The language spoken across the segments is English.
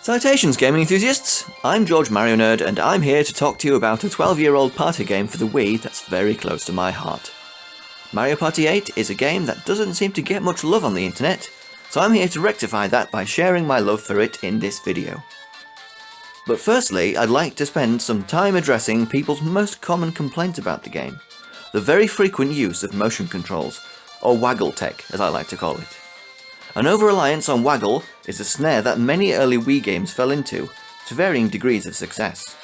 Citations, gaming enthusiasts! I'm George Mario Nerd, and I'm here to talk to you about a 12-year-old party game for the Wii that's very close to my heart. Mario Party 8 is a game that doesn't seem to get much love on the internet, so I'm here to rectify that by sharing my love for it in this video. But firstly, I'd like to spend some time addressing people's most common complaint about the game, the very frequent use of motion controls, or waggle tech as I like to call it. An over-reliance on waggle is a snare that many early Wii games fell into, to varying degrees of success.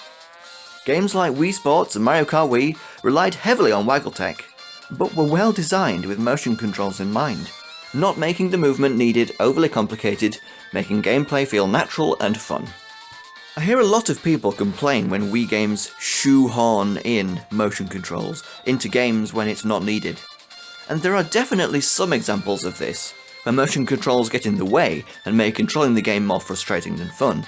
Games like Wii Sports and Mario Kart Wii relied heavily on waggle tech, but were well designed with motion controls in mind, not making the movement needed overly complicated, making gameplay feel natural and fun. I hear a lot of people complain when Wii games shoehorn in motion controls into games when it's not needed. And there are definitely some examples of this, where motion controls get in the way and make controlling the game more frustrating than fun.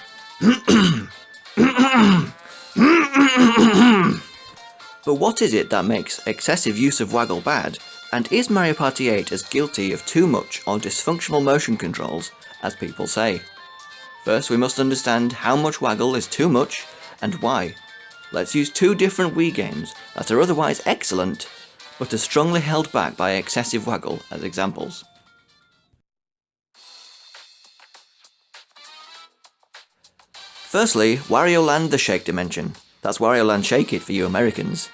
But what is it that makes excessive use of waggle bad, and is Mario Party 8 as guilty of too much or dysfunctional motion controls as people say? First, we must understand how much waggle is too much and why. Let's use two different Wii games that are otherwise excellent, but are strongly held back by excessive waggle as examples. Firstly, Wario Land: The Shake Dimension. That's Wario Land Shake It for you Americans.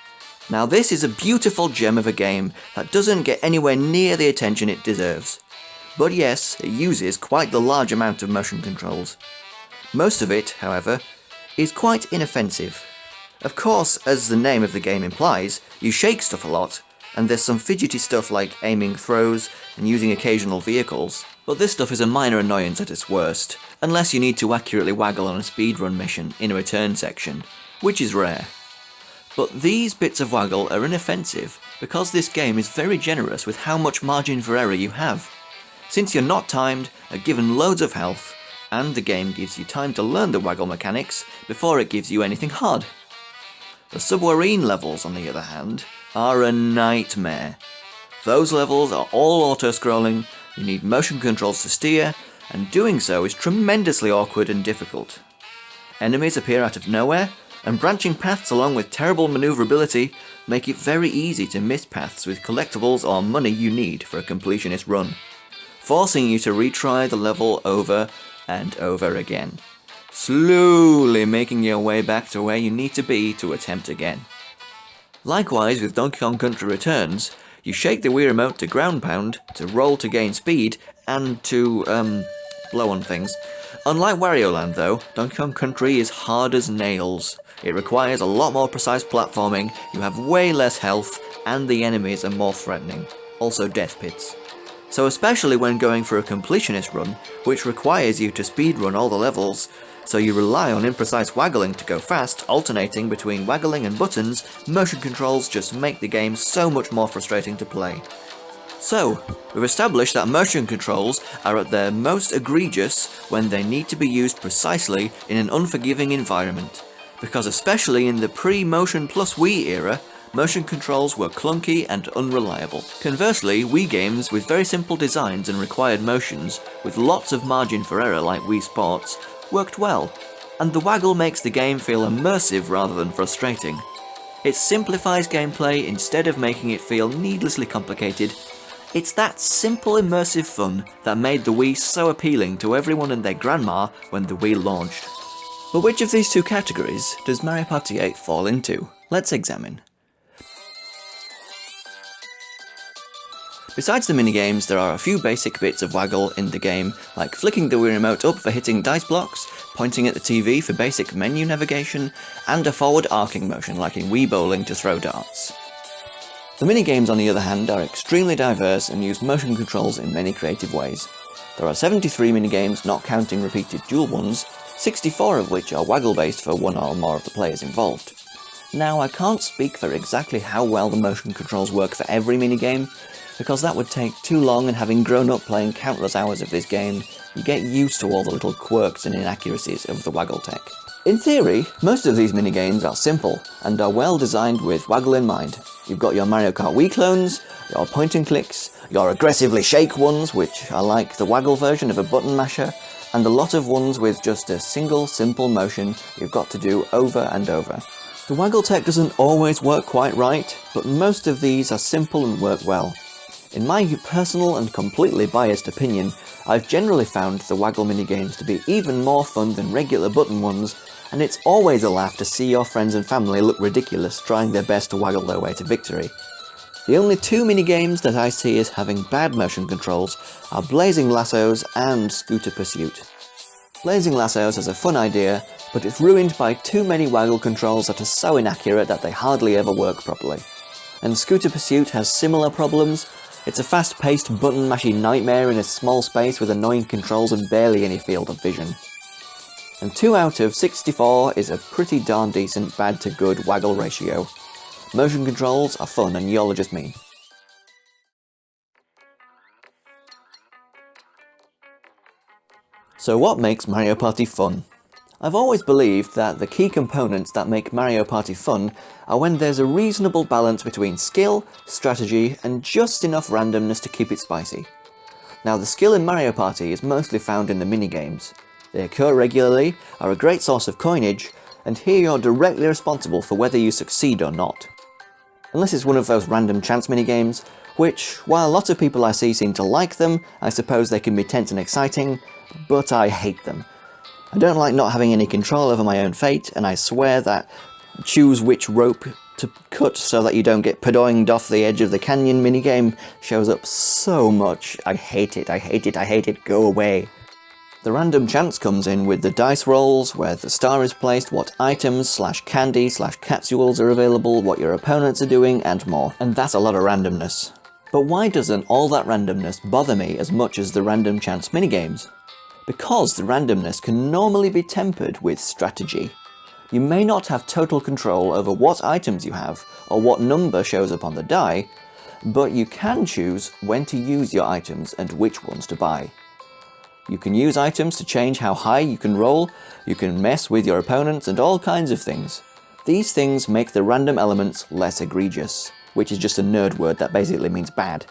Now this is a beautiful gem of a game that doesn't get anywhere near the attention it deserves. But yes, it uses quite the large amount of motion controls. Most of it, however, is quite inoffensive. Of course, as the name of the game implies, you shake stuff a lot, and there's some fidgety stuff like aiming throws and using occasional vehicles. But this stuff is a minor annoyance at its worst, unless you need to accurately waggle on a speedrun mission in a return section, which is rare. But these bits of waggle are inoffensive because this game is very generous with how much margin for error you have. Since you're not timed, are given loads of health, and the game gives you time to learn the waggle mechanics before it gives you anything hard. The submarine levels, on the other hand, are a nightmare. Those levels are all auto-scrolling, you need motion controls to steer, and doing so is tremendously awkward and difficult. Enemies appear out of nowhere, and branching paths along with terrible maneuverability make it very easy to miss paths with collectibles or money you need for a completionist run, forcing you to retry the level over and over again, slowly making your way back to where you need to be to attempt again. Likewise with Donkey Kong Country Returns, you shake the Wii Remote to ground pound, to roll to gain speed, and to, blow on things. Unlike Wario Land though, Donkey Kong Country is hard as nails. It requires a lot more precise platforming, you have way less health, and the enemies are more threatening. Also death pits. So especially when going for a completionist run, which requires you to speedrun all the levels, so you rely on imprecise waggling to go fast, alternating between waggling and buttons, motion controls just make the game so much more frustrating to play. So, we've established that motion controls are at their most egregious when they need to be used precisely in an unforgiving environment, because especially in the pre-Motion Plus Wii era, motion controls were clunky and unreliable. Conversely, Wii games with very simple designs and required motions, with lots of margin for error like Wii Sports, worked well, and the waggle makes the game feel immersive rather than frustrating. It simplifies gameplay instead of making it feel needlessly complicated. It's that simple immersive fun that made the Wii so appealing to everyone and their grandma when the Wii launched. But which of these two categories does Mario Party 8 fall into? Let's examine. Besides the minigames, there are a few basic bits of waggle in the game, like flicking the Wii Remote up for hitting dice blocks, pointing at the TV for basic menu navigation, and a forward arcing motion like in Wii Bowling to throw darts. The minigames on the other hand are extremely diverse and use motion controls in many creative ways. There are 73 minigames, not counting repeated dual ones, 64 of which are waggle based for one or more of the players involved. Now I can't speak for exactly how well the motion controls work for every minigame, because that would take too long, and having grown up playing countless hours of this game, you get used to all the little quirks and inaccuracies of the waggle tech. In theory, most of these minigames are simple, and are well designed with waggle in mind. You've got your Mario Kart Wii clones, your point and clicks, your aggressively shake ones, which are like the waggle version of a button masher, and a lot of ones with just a single simple motion you've got to do over and over. The waggle tech doesn't always work quite right, but most of these are simple and work well. In my personal and completely biased opinion, I've generally found the waggle minigames to be even more fun than regular button ones, and it's always a laugh to see your friends and family look ridiculous trying their best to waggle their way to victory. The only two minigames that I see as having bad motion controls are Blazing Lassos and Scooter Pursuit. Blazing Lassos has a fun idea, but it's ruined by too many waggle controls that are so inaccurate that they hardly ever work properly. And Scooter Pursuit has similar problems. It's a fast-paced button-mashy nightmare in a small space with annoying controls and barely any field of vision. And 2 out of 64 is a pretty darn decent bad to good waggle ratio. Motion controls are fun and y'all are just mean. So what makes Mario Party fun? I've always believed that the key components that make Mario Party fun are when there's a reasonable balance between skill, strategy, and just enough randomness to keep it spicy. Now the skill in Mario Party is mostly found in the minigames. They occur regularly, are a great source of coinage, and here you're directly responsible for whether you succeed or not. Unless it's one of those random chance minigames, which, while lots of people I see seem to like them, I suppose they can be tense and exciting, but I hate them. I don't like not having any control over my own fate, and I swear that choose which rope to cut so that you don't get padoinged off the edge of the canyon minigame shows up so much. I hate it, I hate it, I hate it, go away. The random chance comes in with the dice rolls, where the star is placed, what items / candy / capsules are available, what your opponents are doing, and more. And that's a lot of randomness. But why doesn't all that randomness bother me as much as the random chance minigames? Because the randomness can normally be tempered with strategy. You may not have total control over what items you have, or what number shows up on the die, but you can choose when to use your items and which ones to buy. You can use items to change how high you can roll, you can mess with your opponents, and all kinds of things. These things make the random elements less egregious, which is just a nerd word that basically means bad.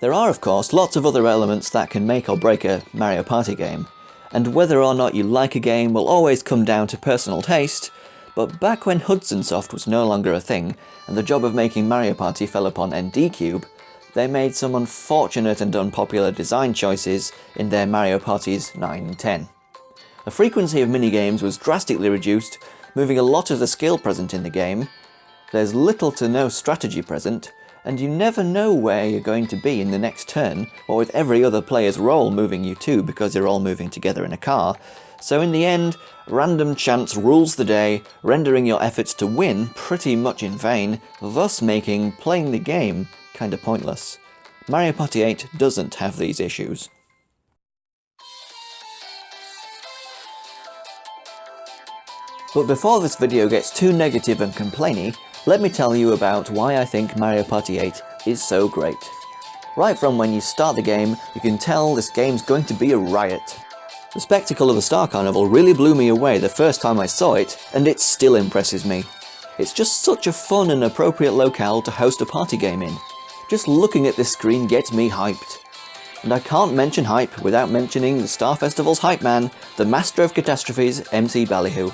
There are, of course, lots of other elements that can make or break a Mario Party game, and whether or not you like a game will always come down to personal taste, but back when Hudson Soft was no longer a thing, and the job of making Mario Party fell upon ND Cube, they made some unfortunate and unpopular design choices in their Mario Parties 9 and 10. The frequency of minigames was drastically reduced, moving a lot of the skill present in the game. There's little to no strategy present, and you never know where you're going to be in the next turn, or with every other player's role moving you too because you're all moving together in a car. So in the end, random chance rules the day, rendering your efforts to win pretty much in vain, thus making playing the game kinda pointless. Mario Party 8 doesn't have these issues. But before this video gets too negative and complainy, let me tell you about why I think Mario Party 8 is so great. Right from when you start the game, you can tell this game's going to be a riot. The spectacle of the Star Carnival really blew me away the first time I saw it, and it still impresses me. It's just such a fun and appropriate locale to host a party game in. Just looking at this screen gets me hyped. And I can't mention hype without mentioning the Star Festival's hype man, the master of catastrophes, MC Ballyhoo.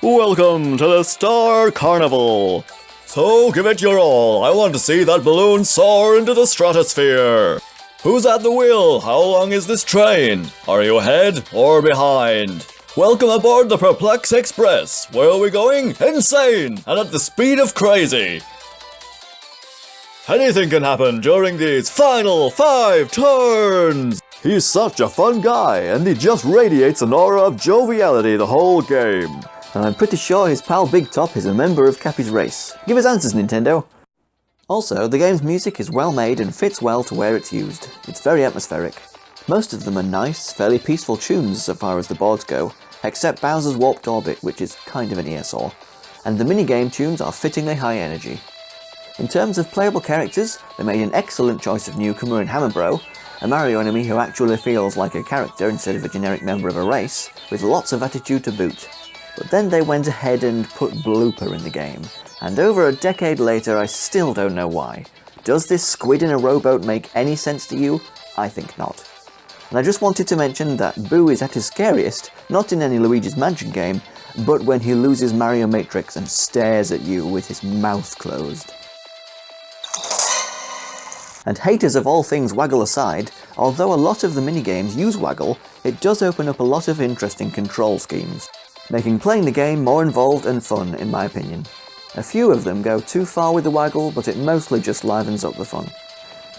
Welcome to the Star Carnival! So give it your all, I want to see that balloon soar into the stratosphere! Who's at the wheel? How long is this train? Are you ahead or behind? Welcome aboard the Perplex Express! Where are we going? Insane! And at the speed of crazy! Anything can happen during these final 5 turns! He's such a fun guy, and he just radiates an aura of joviality the whole game. And I'm pretty sure his pal Big Top is a member of Cappy's race. Give us answers, Nintendo! Also, the game's music is well made and fits well to where it's used. It's very atmospheric. Most of them are nice, fairly peaceful tunes so far as the boards go, except Bowser's Warped Orbit, which is kind of an earsore. And the minigame tunes are fittingly high energy. In terms of playable characters, they made an excellent choice of newcomer in Hammer Bro, a Mario enemy who actually feels like a character instead of a generic member of a race, with lots of attitude to boot. But then they went ahead and put Blooper in the game, and over a decade later I still don't know why. Does this squid in a rowboat make any sense to you? I think not. And I just wanted to mention that Boo is at his scariest, not in any Luigi's Mansion game, but when he loses Mario Matrix and stares at you with his mouth closed. And haters of all things waggle aside, although a lot of the minigames use waggle, it does open up a lot of interesting control schemes, making playing the game more involved and fun in my opinion. A few of them go too far with the waggle, but it mostly just livens up the fun.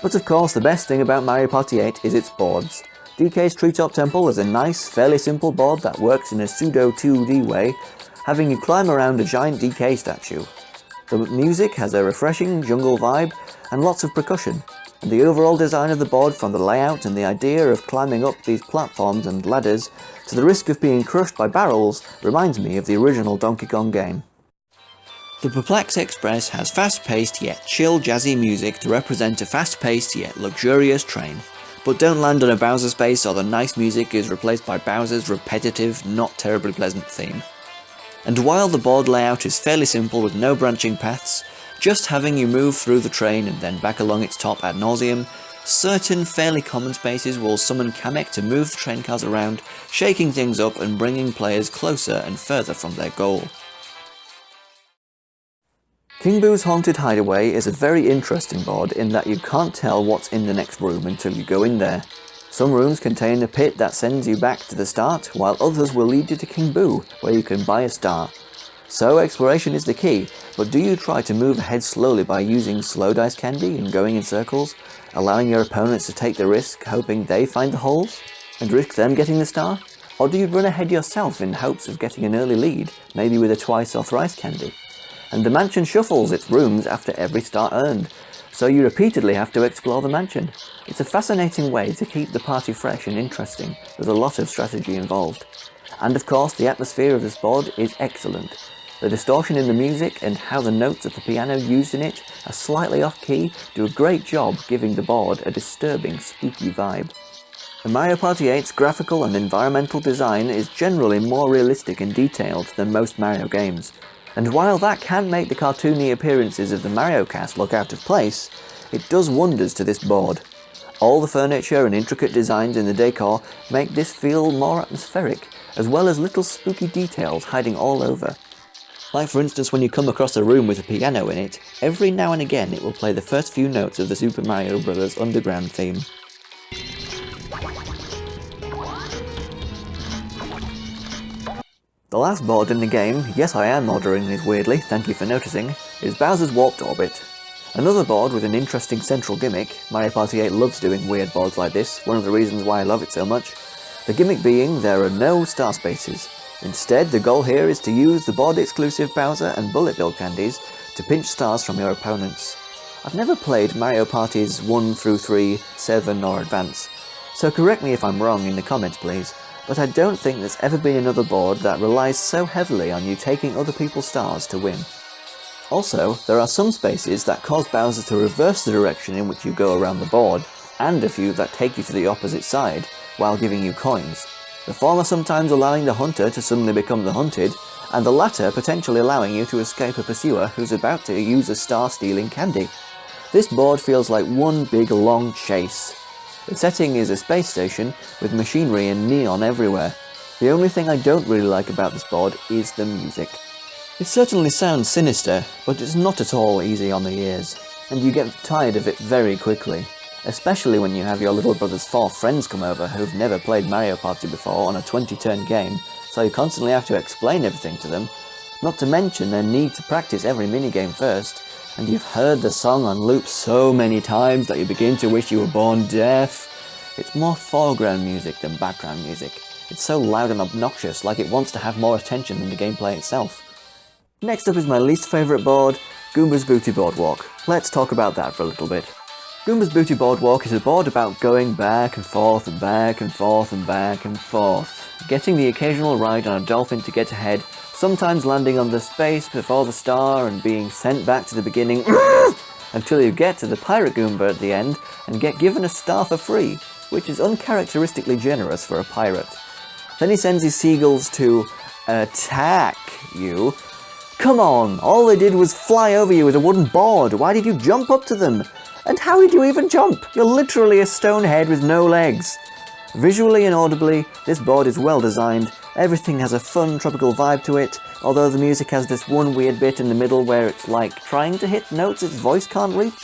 But of course the best thing about Mario Party 8 is its boards. DK's Treetop Temple is a nice, fairly simple board that works in a pseudo 2D way, having you climb around a giant DK statue. The music has a refreshing jungle vibe and lots of percussion, and the overall design of the board, from the layout and the idea of climbing up these platforms and ladders to the risk of being crushed by barrels, reminds me of the original Donkey Kong game. The Perplex Express has fast-paced yet chill jazzy music to represent a fast-paced yet luxurious train. But don't land on a Bowser space or the nice music is replaced by Bowser's repetitive, not terribly pleasant theme. And while the board layout is fairly simple with no branching paths, just having you move through the train and then back along its top ad nauseum, certain fairly common spaces will summon Kamek to move the train cars around, shaking things up and bringing players closer and further from their goal. King Boo's Haunted Hideaway is a very interesting board in that you can't tell what's in the next room until you go in there. Some rooms contain a pit that sends you back to the start, while others will lead you to King Boo, where you can buy a star. So exploration is the key, but do you try to move ahead slowly by using slow dice candy and going in circles, allowing your opponents to take the risk, hoping they find the holes, and risk them getting the star? Or do you run ahead yourself in hopes of getting an early lead, maybe with a twice or thrice candy? And the mansion shuffles its rooms after every star earned, so you repeatedly have to explore the mansion. It's a fascinating way to keep the party fresh and interesting, with a lot of strategy involved. And of course the atmosphere of this board is excellent. The distortion in the music and how the notes of the piano used in it are slightly off-key do a great job giving the board a disturbing, spooky vibe. The Mario Party 8's graphical and environmental design is generally more realistic and detailed than most Mario games. And while that can make the cartoony appearances of the Mario cast look out of place, it does wonders to this board. All the furniture and intricate designs in the decor make this feel more atmospheric, as well as little spooky details hiding all over. Like for instance when you come across a room with a piano in it, every now and again it will play the first few notes of the Super Mario Bros. Underground theme. The last board in the game, yes I am ordering these weirdly, thank you for noticing, is Bowser's Warped Orbit. Another board with an interesting central gimmick. Mario Party 8 loves doing weird boards like this, one of the reasons why I love it so much. The gimmick being there are no star spaces. Instead, the goal here is to use the board-exclusive Bowser and Bullet Bill candies to pinch stars from your opponents. I've never played Mario Parties 1 through 3, 7 or Advance, so correct me if I'm wrong in the comments please. But I don't think there's ever been another board that relies so heavily on you taking other people's stars to win. Also, there are some spaces that cause Bowser to reverse the direction in which you go around the board, and a few that take you to the opposite side, while giving you coins. The former sometimes allowing the hunter to suddenly become the hunted, and the latter potentially allowing you to escape a pursuer who's about to use a star-stealing candy. This board feels like one big long chase. The setting is a space station with machinery and neon everywhere. The only thing I don't really like about this board is the music. It certainly sounds sinister, but it's not at all easy on the ears, and you get tired of it very quickly, especially when you have your little brother's 4 friends come over who've never played Mario Party before on a 20-turn game, so you constantly have to explain everything to them, not to mention their need to practice every minigame first. And you've heard the song on loop so many times that you begin to wish you were born deaf. It's more foreground music than background music. It's so loud and obnoxious, like it wants to have more attention than the gameplay itself. Next up is my least favourite board, Goomba's Booty Boardwalk. Let's talk about that for a little bit. Goomba's Booty Boardwalk is a board about going back and forth and back and forth and back and forth, getting the occasional ride on a dolphin to get ahead, sometimes landing on the space before the star and being sent back to the beginning until you get to the Pirate Goomba at the end and get given a star for free, which is uncharacteristically generous for a pirate. Then he sends his seagulls to attack you. Come on, all they did was fly over you with a wooden board. Why did you jump up to them? And how did you even jump? You're literally a stone head with no legs. Visually and audibly, this board is well designed. Everything has a fun tropical vibe to it, although the music has this one weird bit in the middle where it's like trying to hit notes its voice can't reach.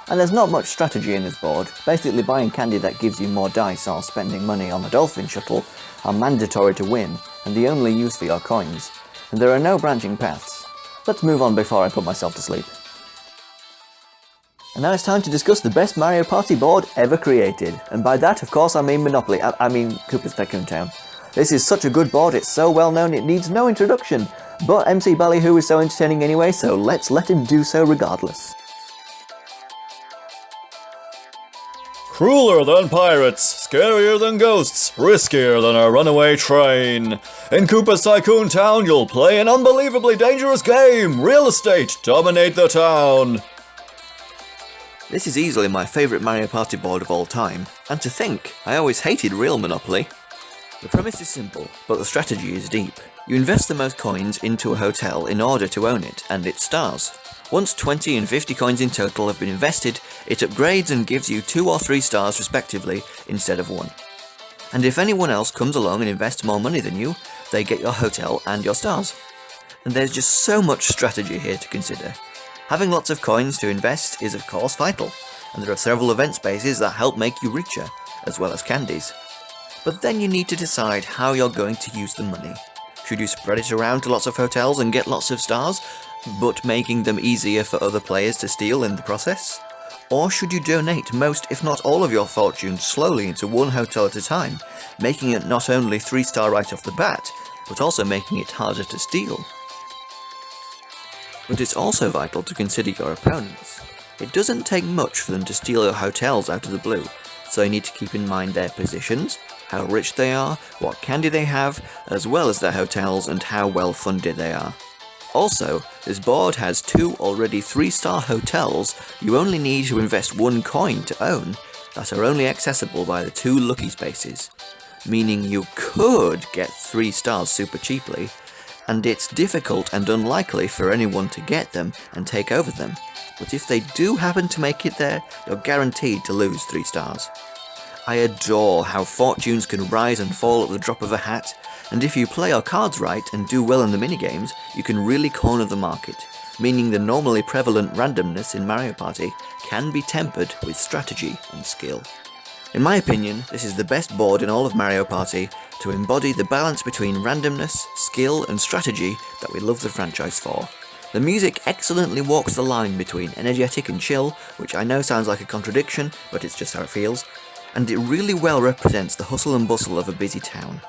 And there's not much strategy in this board. Basically buying candy that gives you more dice or spending money on the dolphin shuttle are mandatory to win and the only use for your coins. And there are no branching paths. Let's move on before I put myself to sleep. And now it's time to discuss the best Mario Party board ever created. And by that, of course, I mean Monopoly. I mean Koopa's Tycoon Town. This is such a good board, it's so well known it needs no introduction. But MC Ballyhoo is so entertaining anyway, so let's let him do so regardless. Crueler than pirates, scarier than ghosts, riskier than a runaway train. In Koopa's Tycoon Town, you'll play an unbelievably dangerous game. Real estate, dominate the town. This is easily my favourite Mario Party board of all time, and to think, I always hated real Monopoly. The premise is simple, but the strategy is deep. You invest the most coins into a hotel in order to own it and its stars. Once 20 and 50 coins in total have been invested, it upgrades and gives you 2 or 3 stars respectively instead of 1. And if anyone else comes along and invests more money than you, they get your hotel and your stars. And there's just so much strategy here to consider. Having lots of coins to invest is of course vital, and there are several event spaces that help make you richer, as well as candies. But then you need to decide how you're going to use the money. Should you spread it around to lots of hotels and get lots of stars, but making them easier for other players to steal in the process? Or should you donate most, if not all of your fortune slowly into one hotel at a time, making it not only 3-star right off the bat, but also making it harder to steal? But it's also vital to consider your opponents. It doesn't take much for them to steal your hotels out of the blue, so you need to keep in mind their positions, how rich they are, what candy they have, as well as their hotels and how well funded they are. Also, this board has 2 already 3-star hotels you only need to invest 1 coin to own that are only accessible by the 2 lucky spaces, meaning you could get 3 stars super cheaply, and it's difficult and unlikely for anyone to get them and take over them, but if they do happen to make it there, you're guaranteed to lose 3 stars. I adore how fortunes can rise and fall at the drop of a hat, and if you play your cards right and do well in the minigames, you can really corner the market, meaning the normally prevalent randomness in Mario Party can be tempered with strategy and skill. In my opinion, this is the best board in all of Mario Party to embody the balance between randomness, skill and strategy that we love the franchise for. The music excellently walks the line between energetic and chill, which I know sounds like a contradiction, but it's just how it feels, and it really well represents the hustle and bustle of a busy town.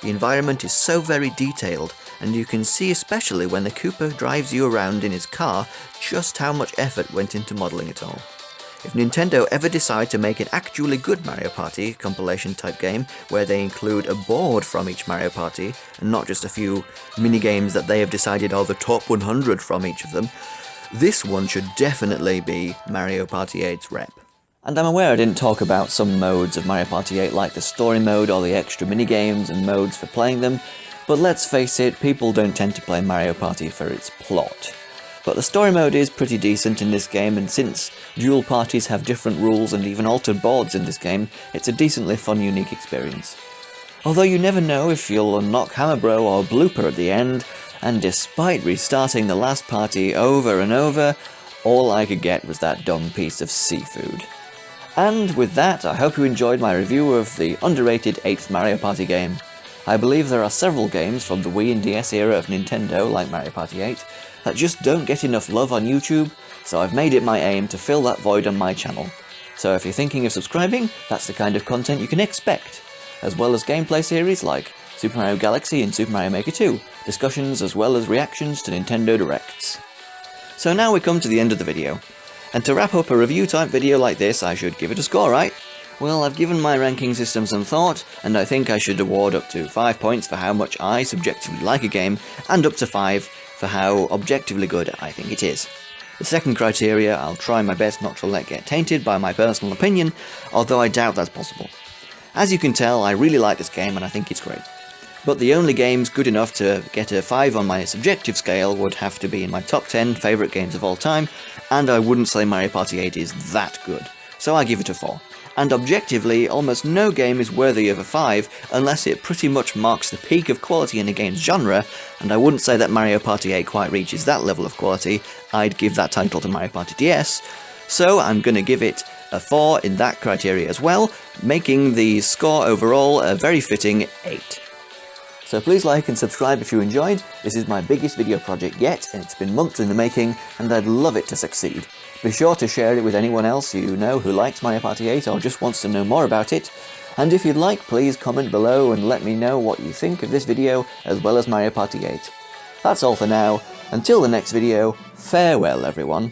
The environment is so very detailed, and you can see especially when the Koopa drives you around in his car just how much effort went into modelling it all. If Nintendo ever decide to make an actually good Mario Party compilation type game where they include a board from each Mario Party and not just a few minigames that they have decided are the top 100 from each of them, this one should definitely be Mario Party 8's rep. And I'm aware I didn't talk about some modes of Mario Party 8 like the story mode or the extra minigames and modes for playing them, but let's face it, people don't tend to play Mario Party for its plot. But the story mode is pretty decent in this game, and since dual parties have different rules and even altered boards in this game, it's a decently fun, unique experience. Although you never know if you'll unlock Hammer Bro or Blooper at the end, and despite restarting the last party over and over, all I could get was that dumb piece of seafood. And with that, I hope you enjoyed my review of the underrated 8th Mario Party game. I believe there are several games from the Wii and DS era of Nintendo, like Mario Party 8, that just don't get enough love on YouTube, so I've made it my aim to fill that void on my channel. So if you're thinking of subscribing, that's the kind of content you can expect, as well as gameplay series like Super Mario Galaxy and Super Mario Maker 2, discussions as well as reactions to Nintendo Directs. So now we come to the end of the video, and to wrap up a review type video like this, I should give it a score, right? Well, I've given my ranking system some thought, and I think I should award up to 5 points for how much I subjectively like a game, and up to 5 for how objectively good I think it is. The second criteria I'll try my best not to let get tainted by my personal opinion, although I doubt that's possible. As you can tell, I really like this game and I think it's great. But the only games good enough to get a 5 on my subjective scale would have to be in my top 10 favourite games of all time, and I wouldn't say Mario Party 8 is that good, so I give it a 4. And objectively, almost no game is worthy of a 5 unless it pretty much marks the peak of quality in a game's genre, and I wouldn't say that Mario Party 8 quite reaches that level of quality. I'd give that title to Mario Party DS, so I'm going to give it a 4 in that criteria as well, making the score overall a very fitting 8. So please like and subscribe if you enjoyed. This is my biggest video project yet, and it's been months in the making, and I'd love it to succeed. Be sure to share it with anyone else you know who likes Mario Party 8 or just wants to know more about it. And if you'd like, please comment below and let me know what you think of this video as well as Mario Party 8. That's all for now. Until the next video, farewell everyone.